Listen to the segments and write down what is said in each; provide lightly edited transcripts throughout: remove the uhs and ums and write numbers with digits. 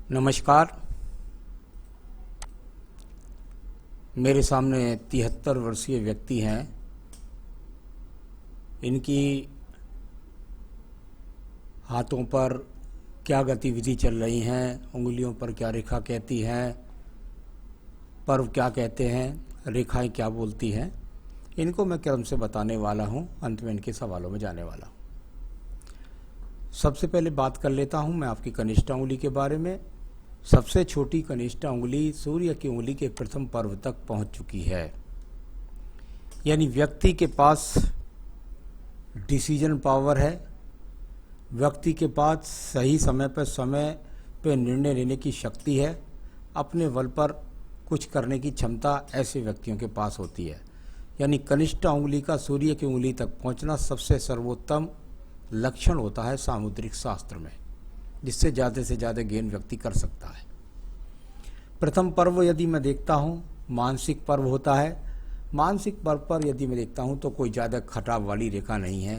नमस्कार। मेरे सामने 73 वर्षीय व्यक्ति हैं। इनकी हाथों पर क्या गतिविधि चल रही हैं, उंगलियों पर क्या रेखा कहती हैं, पर्व क्या कहते हैं, रेखाएं क्या बोलती हैं, इनको मैं क्रम से बताने वाला हूं। अंत में इनके सवालों में जाने वाला हूं। सबसे पहले बात कर लेता हूं मैं आपकी कनिष्ठ उंगली के बारे में। सबसे छोटी कनिष्ठ उंगली सूर्य की उंगली के प्रथम पर्व तक पहुंच चुकी है। यानी व्यक्ति के पास डिसीजन पावर है, व्यक्ति के पास सही समय पर निर्णय लेने की शक्ति है, अपने बल पर कुछ करने की क्षमता ऐसे व्यक्तियों के पास होती है। यानी कनिष्ठ उंगली का सूर्य की उंगली तक पहुंचना सबसे सर्वोत्तम लक्षण होता है सामुद्रिक शास्त्र में, जिससे ज़्यादा से ज़्यादा गेन व्यक्ति कर सकता है। प्रथम पर्व यदि मैं देखता हूँ मानसिक पर्व होता है। मानसिक पर्व पर यदि मैं देखता हूँ तो कोई ज़्यादा खटाव वाली रेखा नहीं है,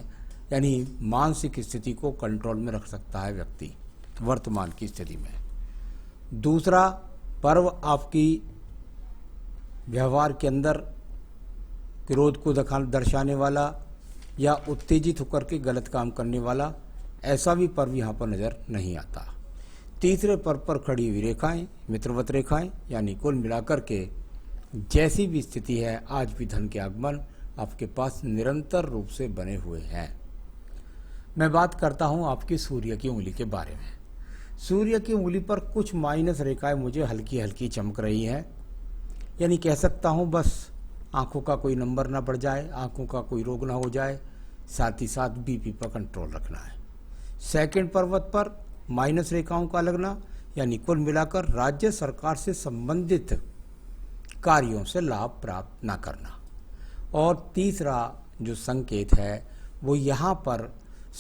यानी मानसिक स्थिति को कंट्रोल में रख सकता है व्यक्ति वर्तमान की स्थिति में। दूसरा पर्व आपकी व्यवहार के अंदर क्रोध को दर्शाने वाला या उत्तेजित होकर के गलत काम करने वाला ऐसा भी पर्व यहाँ पर नज़र नहीं आता। तीसरे पर्व पर खड़ी हुई रेखाएं मित्रवत रेखाएं, यानी कुल मिलाकर के जैसी भी स्थिति है आज भी धन के आगमन आपके पास निरंतर रूप से बने हुए हैं। मैं बात करता हूँ आपकी सूर्य की उंगली के बारे में। सूर्य की उंगली पर कुछ माइनस रेखाएं मुझे हल्की हल्की चमक रही हैं। यानी कह सकता हूँ बस आँखों का कोई नंबर ना बढ़ जाए, आँखों का कोई रोग ना हो जाए, साथ ही साथ बीपी पर कंट्रोल रखना है। सेकंड पर्वत पर माइनस रेखाओं का लगना, यानी कुल मिलाकर राज्य सरकार से संबंधित कार्यों से लाभ प्राप्त ना करना। और तीसरा जो संकेत है वो यहाँ पर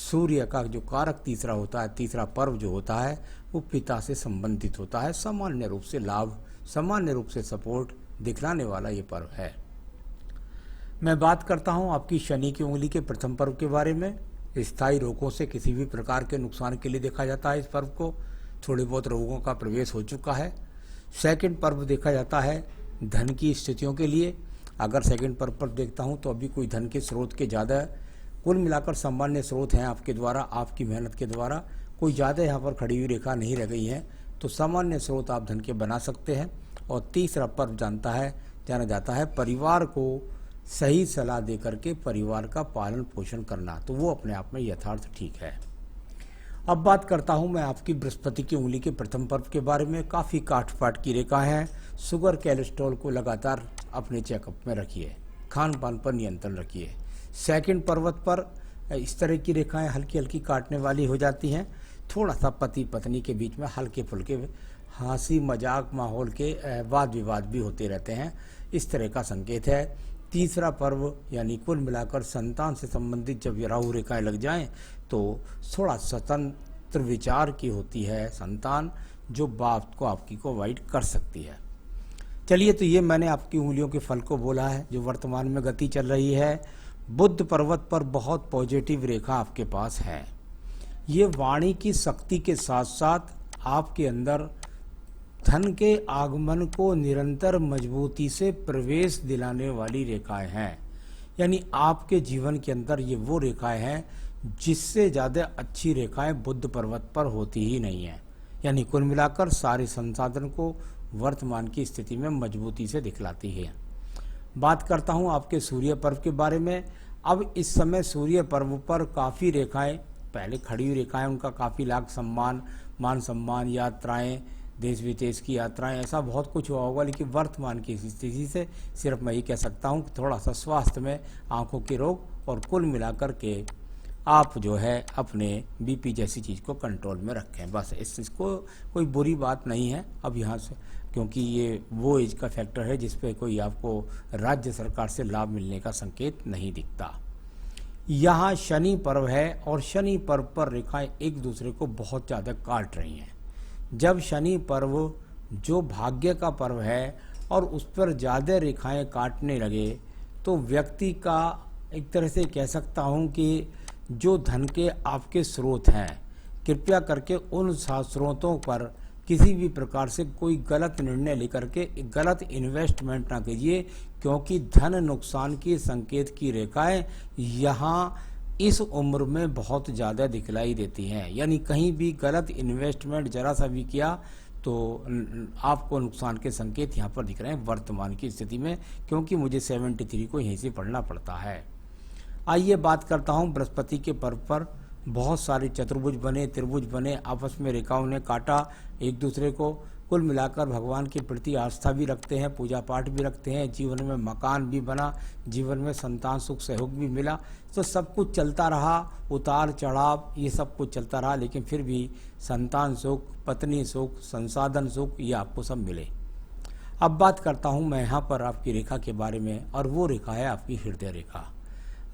सूर्य का जो कारक तीसरा होता है, तीसरा पर्व जो होता है वो पिता से संबंधित होता है। सामान्य रूप से लाभ, सामान्य रूप से सपोर्ट दिखलाने वाला ये पर्व है। मैं बात करता हूँ आपकी शनि की उंगली के प्रथम पर्व के बारे में। स्थायी रोगों से किसी भी प्रकार के नुकसान के लिए देखा जाता है इस पर्व को। थोड़े बहुत रोगों का प्रवेश हो चुका है। सेकंड पर्व देखा जाता है धन की स्थितियों के लिए। अगर सेकंड पर्व पर देखता हूं तो अभी कोई धन के स्रोत के ज़्यादा, कुल मिलाकर सामान्य स्रोत हैं आपके द्वारा, आपकी मेहनत के द्वारा कोई ज़्यादा यहाँ पर खड़ी हुई रेखा नहीं रह गई है, तो सामान्य स्रोत आप धन के बना सकते हैं। और तीसरा पर्व जाना जाता है परिवार को सही सलाह दे करके परिवार का पालन पोषण करना, तो वो अपने आप में यथार्थ ठीक है। अब बात करता हूँ मैं आपकी बृहस्पति की उंगली के प्रथम पर्व के बारे में। काफ़ी काट पाट की रेखा है। शुगर कैलेस्ट्रॉल को लगातार अपने चेकअप में रखिए, खान पान पर नियंत्रण रखिए। सेकंड पर्वत पर इस तरह की रेखाएं हल्की हल्की काटने वाली हो जाती हैं। थोड़ा सा पति पत्नी के बीच में हल्के फुल्के हंसी मजाक माहौल के वाद विवाद भी होते रहते हैं, इस तरह का संकेत है। तीसरा पर्व यानी कुल मिलाकर संतान से संबंधित जब राहु रेखाएं लग जाएं तो थोड़ा स्वतंत्र विचार की होती है संतान, जो बाप को आपकी को अवॉइड कर सकती है। चलिए, तो ये मैंने आपकी उंगलियों के फल को बोला है जो वर्तमान में गति चल रही है। बुध पर्वत पर बहुत पॉजिटिव रेखा आपके पास है। ये वाणी की शक्ति के साथ साथ आपके अंदर धन के आगमन को निरंतर मजबूती से प्रवेश दिलाने वाली रेखाएं हैं। यानी आपके जीवन के अंदर ये वो रेखाएं हैं जिससे ज़्यादा अच्छी रेखाएं बुध पर्वत पर होती ही नहीं हैं। यानी कुल मिलाकर सारे संसाधन को वर्तमान की स्थिति में मजबूती से दिखलाती है। बात करता हूँ आपके सूर्य पर्व के बारे में। अब इस समय सूर्य पर्व पर काफ़ी रेखाएं, पहले खड़ी हुई रेखाएं, उनका काफ़ी लाभ, सम्मान, मान सम्मान, यात्राएं, देश विदेश की यात्राएं, ऐसा बहुत कुछ हुआ होगा। लेकिन वर्तमान की स्थिति से सिर्फ मैं ये कह सकता हूँ कि थोड़ा सा स्वास्थ्य में आंखों के रोग और कुल मिलाकर के आप जो है अपने बीपी जैसी चीज़ को कंट्रोल में रखें। बस इसको कोई बुरी बात नहीं है अब यहाँ से, क्योंकि ये वो एज का फैक्टर है जिस पे कोई आपको राज्य सरकार से लाभ मिलने का संकेत नहीं दिखता। यहाँ शनि पर्व है और शनि पर्व पर रेखाएं एक दूसरे को बहुत ज़्यादा काट रही हैं। जब शनि पर्व जो भाग्य का पर्व है और उस पर ज़्यादा रेखाएं काटने लगे तो व्यक्ति का एक तरह से कह सकता हूँ कि जो धन के आपके स्रोत हैं, कृपया करके उन स्रोतों पर किसी भी प्रकार से कोई गलत निर्णय लेकर के गलत इन्वेस्टमेंट ना कीजिए, क्योंकि धन नुकसान की संकेत की रेखाएं यहाँ इस उम्र में बहुत ज़्यादा दिखलाई देती हैं। यानी कहीं भी गलत इन्वेस्टमेंट जरा सा भी किया तो आपको नुकसान के संकेत यहाँ पर दिख रहे हैं वर्तमान की स्थिति में, क्योंकि मुझे 73 को यहीं से पढ़ना पड़ता है। आइए बात करता हूँ बृहस्पति के पर्व पर। बहुत सारे चतुर्भुज बने, त्रिभुज बने, आपस में रेखाओं ने काटा एक दूसरे को। कुल मिलाकर भगवान के प्रति आस्था भी रखते हैं, पूजा पाठ भी रखते हैं, जीवन में मकान भी बना, जीवन में संतान सुख सहयोग भी मिला, तो सब कुछ चलता रहा, उतार चढ़ाव ये सब कुछ चलता रहा, लेकिन फिर भी संतान सुख, पत्नी सुख, संसाधन सुख ये आपको सब मिले। अब बात करता हूँ मैं यहाँ पर आपकी रेखा के बारे में, और वो रेखा है आपकी हृदय रेखा।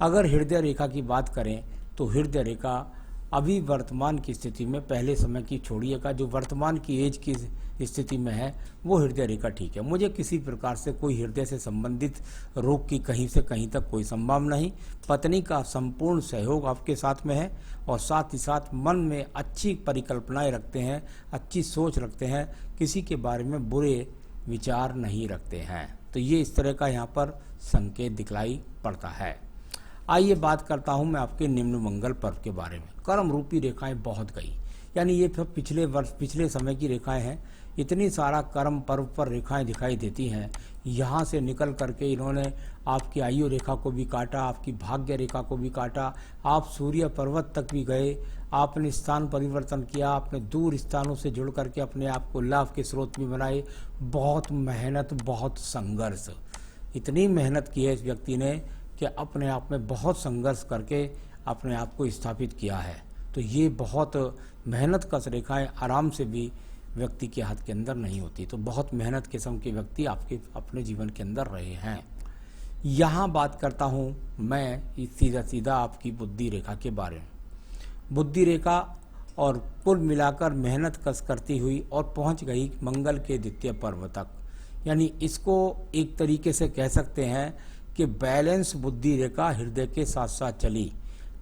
अगर हृदय रेखा की बात करें तो हृदय रेखा अभी वर्तमान की स्थिति में, पहले समय की छोड़िएगा, जो वर्तमान की एज की स्थिति में है वो हृदय रेखा ठीक है। मुझे किसी प्रकार से कोई हृदय से संबंधित रोग की कहीं से कहीं तक कोई संभावना नहीं। पत्नी का संपूर्ण सहयोग आपके साथ में है, और साथ ही साथ मन में अच्छी परिकल्पनाएं रखते हैं, अच्छी सोच रखते हैं, किसी के बारे में बुरे विचार नहीं रखते हैं। तो ये इस तरह का यहाँ पर संकेत दिखलाई पड़ता है। आइए बात करता हूँ मैं आपके निम्न मंगल पर्व के बारे में। कर्म रूपी रेखाएं बहुत गई, यानी ये फिर पिछले समय की रेखाएं हैं। इतनी सारा कर्म पर्व पर रेखाएं दिखाई देती हैं। यहाँ से निकल करके इन्होंने आपकी आयु रेखा को भी काटा, आपकी भाग्य रेखा को भी काटा, आप सूर्य पर्वत तक भी गए, आपने स्थान परिवर्तन किया, आपने दूर स्थानों से जुड़ करके अपने आप को लाभ के स्रोत भी बनाए। बहुत मेहनत, बहुत संघर्ष, इतनी मेहनत की है इस व्यक्ति ने कि अपने आप में बहुत संघर्ष करके अपने आप को स्थापित किया है। तो ये बहुत मेहनत कश रेखाएं आराम से भी व्यक्ति के हाथ के अंदर नहीं होती। तो बहुत मेहनत किस्म के व्यक्ति आपके अपने जीवन के अंदर रहे हैं। यहाँ बात करता हूँ मैं सीधा सीधा आपकी बुद्धि रेखा के बारे में। बुद्धि रेखा और कुल मिलाकर मेहनत कश करती हुई और पहुँच गई मंगल के द्वितीय पर्व तक। यानी इसको एक तरीके से कह सकते हैं कि बैलेंस बुद्धि रेखा हृदय के साथ साथ चली।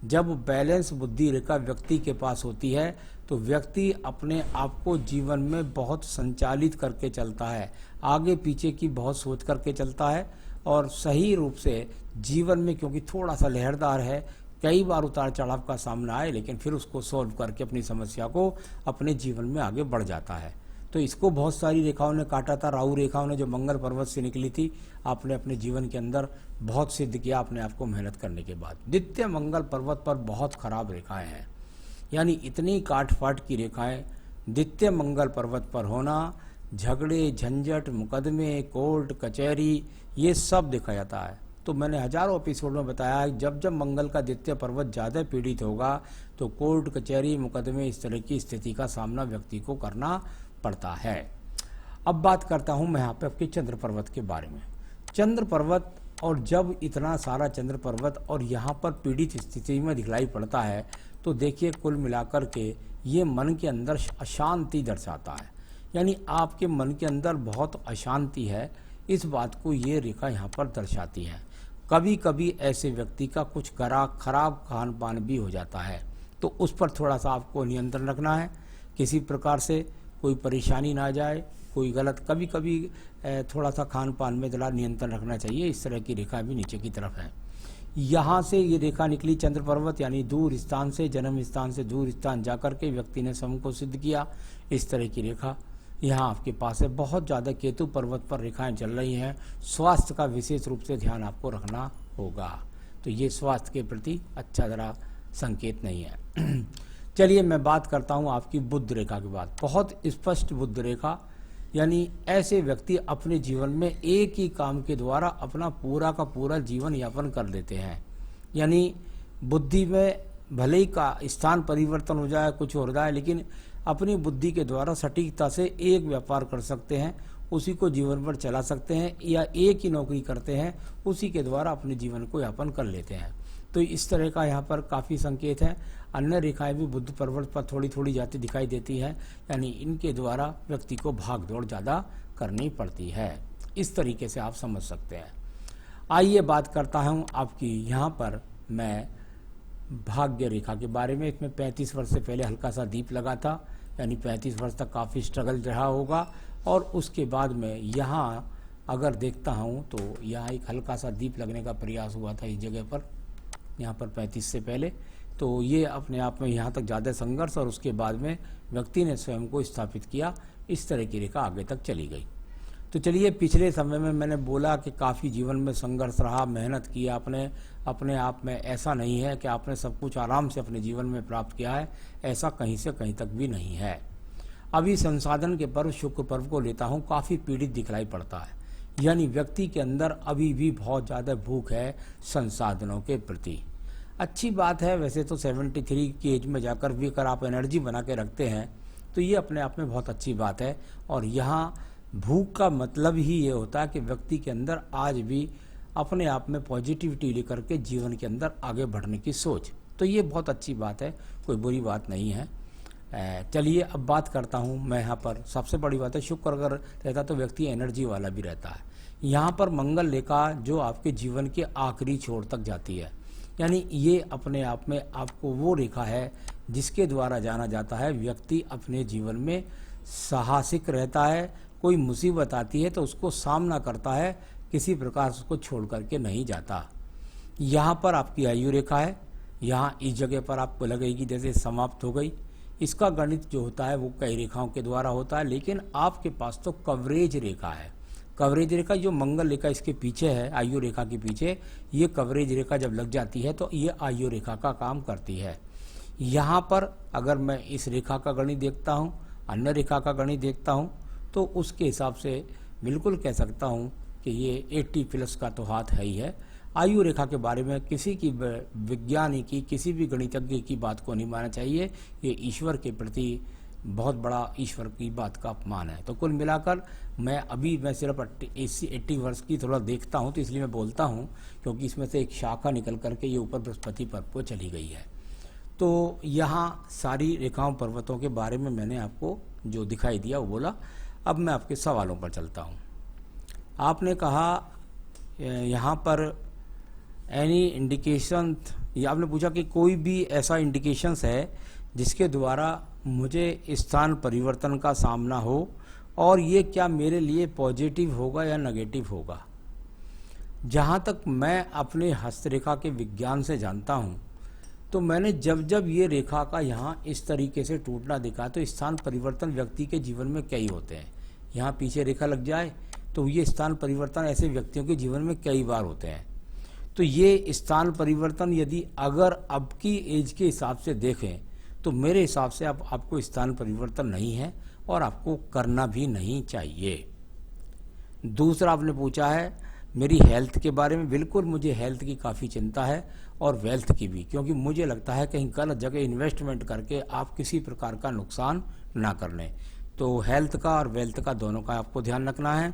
जब बैलेंस बुद्धि रेखा व्यक्ति के पास होती है तो व्यक्ति अपने आप को जीवन में बहुत संचालित करके चलता है, आगे पीछे की बहुत सोच करके चलता है, और सही रूप से जीवन में, क्योंकि थोड़ा सा लहरदार है, कई बार उतार चढ़ाव का सामना आए, लेकिन फिर उसको सॉल्व करके अपनी समस्या को अपने जीवन में आगे बढ़ जाता है। तो इसको बहुत सारी रेखाओं ने काटा था। राहु रेखाओं ने जो मंगल पर्वत से निकली थी, आपने अपने जीवन के अंदर बहुत सिद्ध किया अपने आप को मेहनत करने के बाद। द्वितीय मंगल पर्वत पर बहुत खराब रेखाएं हैं, यानी इतनी काट फाट की रेखाएं द्वितीय मंगल पर्वत पर होना, झगड़े, झंझट, मुकदमे, कोर्ट कचहरी, ये सब देखा जाता है। तो मैंने हजारों एपिसोड में बताया जब जब मंगल का द्वितीय पर्वत ज़्यादा पीड़ित होगा तो कोर्ट कचहरी, मुकदमे, इस तरह की स्थिति का सामना व्यक्ति को करना पड़ता है। अब बात करता हूं मैं यहाँ पे आपके चंद्र पर्वत के बारे में। चंद्र पर्वत, और जब इतना सारा चंद्र पर्वत और यहाँ पर पीड़ित स्थिति में दिखलाई पड़ता है तो देखिए कुल मिलाकर के ये मन के अंदर अशांति दर्शाता है। यानी आपके मन के अंदर बहुत अशांति है, इस बात को ये रेखा यहाँ पर दर्शाती है। कभी कभी ऐसे व्यक्ति का कुछ खराब खान पान भी हो जाता है, तो उस पर थोड़ा सा आपको नियंत्रण रखना है, किसी प्रकार से कोई परेशानी ना जाए, कोई गलत, कभी कभी थोड़ा सा खान पान में जरा नियंत्रण रखना चाहिए। इस तरह की रेखा भी नीचे की तरफ है। यहाँ से ये रेखा निकली चंद्र पर्वत, यानी दूर स्थान से, जन्म स्थान से दूर स्थान जाकर के व्यक्ति ने स्वयं को सिद्ध किया। इस तरह की रेखा यहाँ आपके पास है। बहुत ज़्यादा केतु पर्वत पर रेखाएं चल रही हैं। स्वास्थ्य का विशेष रूप से ध्यान आपको रखना होगा। तो ये स्वास्थ्य के प्रति अच्छा ज़रा संकेत नहीं है। चलिए मैं बात करता हूँ आपकी बुध रेखा के बाद। बहुत स्पष्ट बुध रेखा, यानी ऐसे व्यक्ति अपने जीवन में एक ही काम के द्वारा अपना पूरा का पूरा जीवन यापन कर देते हैं। यानी बुद्धि में भले ही का स्थान परिवर्तन हो जाए, कुछ हो जाए, लेकिन अपनी बुद्धि के द्वारा सटीकता से एक व्यापार कर सकते हैं, उसी को जीवन भर चला सकते हैं, या एक ही नौकरी करते हैं, उसी के द्वारा अपने जीवन को यापन कर लेते हैं। तो इस तरह का यहाँ पर काफ़ी संकेत है। अन्य रेखाएं भी बुध पर्वत पर थोड़ी थोड़ी जाती दिखाई देती है, यानी इनके द्वारा व्यक्ति को भाग दौड़ ज़्यादा करनी पड़ती है। इस तरीके से आप समझ सकते हैं। आइए बात करता हूँ आपकी यहाँ पर मैं भाग्य रेखा के बारे में। इसमें 35 वर्ष से पहले हल्का सा दीप लगा था, यानी 35 वर्ष तक काफ़ी स्ट्रगल रहा होगा। और उसके बाद में यहाँ अगर देखता हूँ तो यहाँ एक हल्का सा दीप लगने का प्रयास हुआ था इस जगह पर, यहाँ पर 35 से पहले। तो ये अपने आप में यहाँ तक ज़्यादा संघर्ष, और उसके बाद में व्यक्ति ने स्वयं को स्थापित किया, इस तरह की रेखा आगे तक चली गई। तो चलिए, पिछले समय में मैंने बोला कि काफ़ी जीवन में संघर्ष रहा, मेहनत की आपने अपने आप में। ऐसा नहीं है कि आपने सब कुछ आराम से अपने जीवन में प्राप्त किया है, ऐसा कहीं से कहीं तक भी नहीं है। अभी संसाधन के पर्व शुक्र पर्व को लेता हूँ, काफ़ी पीड़ित दिखलाई पड़ता है, यानी व्यक्ति के अंदर अभी भी बहुत ज़्यादा भूख है संसाधनों के प्रति। अच्छी बात है वैसे तो 73 की एज में जाकर भी अगर आप एनर्जी बना के रखते हैं तो ये अपने आप में बहुत अच्छी बात है। और यहाँ भूख का मतलब ही ये होता है कि व्यक्ति के अंदर आज भी अपने आप में पॉजिटिविटी लेकर के जीवन के अंदर आगे बढ़ने की सोच, तो ये बहुत अच्छी बात है, कोई बुरी बात नहीं है। चलिए अब बात करता हूँ मैं यहाँ पर। सबसे बड़ी बात है, शुक्र अगर रहता तो व्यक्ति एनर्जी वाला भी रहता है। यहाँ पर मंगल रेखा जो आपके जीवन के आखिरी छोर तक जाती है, यानी ये अपने आप में आपको वो रेखा है जिसके द्वारा जाना जाता है व्यक्ति अपने जीवन में साहसिक रहता है। कोई मुसीबत आती है तो उसको सामना करता है, किसी प्रकार उसको छोड़ करके नहीं जाता। यहाँ पर आपकी आयु रेखा है, यहाँ इस जगह पर आपको लगेगी जैसे समाप्त हो गई। इसका गणित जो होता है वो कई रेखाओं के द्वारा होता है, लेकिन आपके पास तो कवरेज रेखा है। कवरेज रेखा जो मंगल रेखा इसके पीछे है, आयु रेखा के पीछे, ये कवरेज रेखा जब लग जाती है तो ये आयु रेखा का काम करती है। यहाँ पर अगर मैं इस रेखा का गणित देखता हूँ, अन्य रेखा का गणित देखता हूँ, तो उसके हिसाब से बिल्कुल कह सकता हूँ कि ये 80+ का तो हाथ है ही है। आयु रेखा के बारे में किसी की विज्ञानी की, किसी भी गणितज्ञ की बात को नहीं मानना चाहिए। ये ईश्वर के प्रति बहुत बड़ा ईश्वर की बात का अपमान है। तो कुल मिलाकर मैं सिर्फ 80 वर्ष की थोड़ा देखता हूँ, तो इसलिए मैं बोलता हूँ क्योंकि इसमें से एक शाखा निकल करके ये ऊपर बृहस्पति पर्व को चली गई है। तो यहाँ सारी रेखाओं पर्वतों के बारे में मैंने आपको जो दिखाई दिया वो बोला। अब मैं आपके सवालों पर चलता हूँ। आपने कहा यहाँ पर एनी इंडिकेशन, ये आपने पूछा कि कोई भी ऐसा इंडिकेशंस है जिसके द्वारा मुझे स्थान परिवर्तन का सामना हो, और ये क्या मेरे लिए पॉजिटिव होगा या नेगेटिव होगा। जहाँ तक मैं अपने हस्तरेखा के विज्ञान से जानता हूँ, तो मैंने जब जब ये रेखा का यहाँ इस तरीके से टूटना दिखा, तो स्थान परिवर्तन व्यक्ति के जीवन में कई होते हैं। यहाँ पीछे रेखा लग जाए तो ये स्थान परिवर्तन ऐसे व्यक्तियों के जीवन में कई बार होते हैं। तो ये स्थान परिवर्तन यदि अगर अब की एज के हिसाब से देखें तो मेरे हिसाब से अब आपको स्थान परिवर्तन नहीं है और आपको करना भी नहीं चाहिए। दूसरा आपने पूछा है मेरी हेल्थ के बारे में। बिल्कुल मुझे हेल्थ की काफ़ी चिंता है और वेल्थ की भी, क्योंकि मुझे लगता है कहीं गलत जगह इन्वेस्टमेंट करके आप किसी प्रकार का नुकसान ना कर लें। तो हेल्थ का और वेल्थ का दोनों का आपको ध्यान रखना है।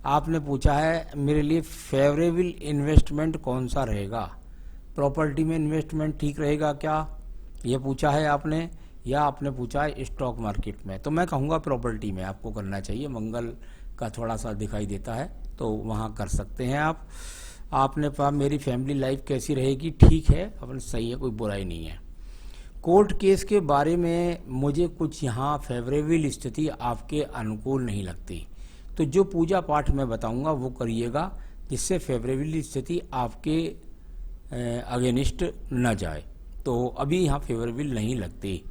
आपने पूछा है मेरे लिए फेवरेबल इन्वेस्टमेंट कौन सा रहेगा, प्रॉपर्टी में इन्वेस्टमेंट ठीक रहेगा क्या, ये पूछा है आपने, या आपने पूछा है स्टॉक मार्केट में। तो मैं कहूँगा प्रॉपर्टी में आपको करना चाहिए, मंगल का थोड़ा सा दिखाई देता है तो वहाँ कर सकते हैं आप। आपने कहा मेरी फैमिली लाइफ कैसी रहेगी, ठीक है, अपने सही है, कोई बुराई नहीं है। कोर्ट केस के बारे में मुझे कुछ यहाँ फेवरेबल स्थिति आपके अनुकूल नहीं लगती, तो जो पूजा पाठ मैं बताऊंगा वो करिएगा जिससे फेवरेबल स्थिति आपके अगेनिस्ट न जाए। तो अभी यहाँ फेवरेबल नहीं लगती।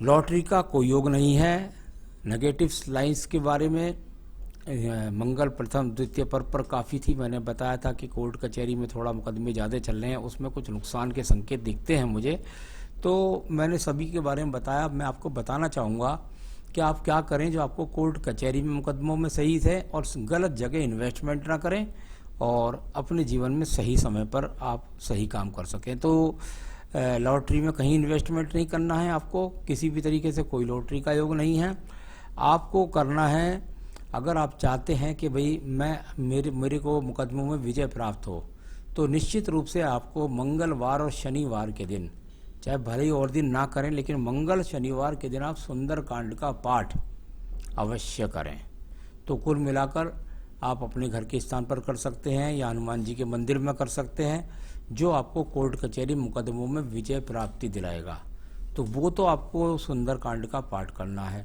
लॉटरी का कोई योग नहीं है। नेगेटिव लाइंस के बारे में मंगल प्रथम द्वितीय पर्व पर काफ़ी थी, मैंने बताया था कि कोर्ट कचहरी में थोड़ा मुकदमे ज़्यादा चल रहे हैं, उसमें कुछ नुकसान के संकेत दिखते हैं मुझे। तो मैंने सभी के बारे में बताया। मैं आपको बताना चाहूँगा कि आप क्या करें जो आपको कोर्ट कचहरी में मुकदमों में सही है, और गलत जगह इन्वेस्टमेंट ना करें और अपने जीवन में सही समय पर आप सही काम कर सकें। तो लॉटरी में कहीं इन्वेस्टमेंट नहीं करना है आपको, किसी भी तरीके से कोई लॉटरी का योग नहीं है। आपको करना है, अगर आप चाहते हैं कि भाई मेरे को मुकदमों में विजय प्राप्त हो, तो निश्चित रूप से आपको मंगलवार और शनिवार के दिन, चाहे भले ही और दिन ना करें, लेकिन मंगल शनिवार के दिन आप सुंदरकांड का पाठ अवश्य करें। तो कुल मिलाकर आप अपने घर के स्थान पर कर सकते हैं या हनुमान जी के मंदिर में कर सकते हैं, जो आपको कोर्ट कचहरी मुकदमों में विजय प्राप्ति दिलाएगा। तो वो तो आपको सुंदरकांड का पाठ करना है।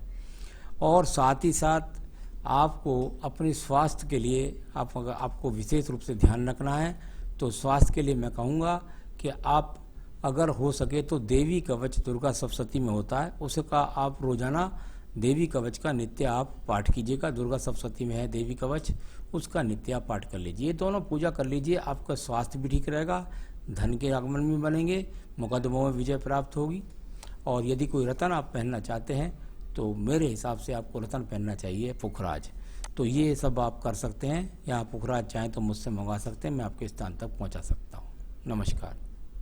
और साथ ही साथ आपको अपने स्वास्थ्य के लिए आपको विशेष रूप से ध्यान रखना है। तो स्वास्थ्य के लिए मैं कहूँगा कि आप अगर हो सके तो देवी कवच दुर्गा सप्तशती में होता है, उसका आप रोजाना देवी कवच का नित्य आप पाठ कीजिएगा। दुर्गा सप्तशती में है देवी कवच, उसका नित्य आप पाठ कर लीजिए। ये दोनों पूजा कर लीजिए, आपका स्वास्थ्य भी ठीक रहेगा, धन के आगमन भी बनेंगे, मुकदमों में विजय प्राप्त होगी। और यदि कोई रत्न आप पहनना चाहते हैं तो मेरे हिसाब से आपको रत्न पहनना चाहिए पुखराज। तो ये सब आप कर सकते हैं। यहाँ पुखराज चाहें तो मुझसे मंगवा सकते हैं, मैं आपके स्थान तक पहुँचा सकता हूँ। नमस्कार।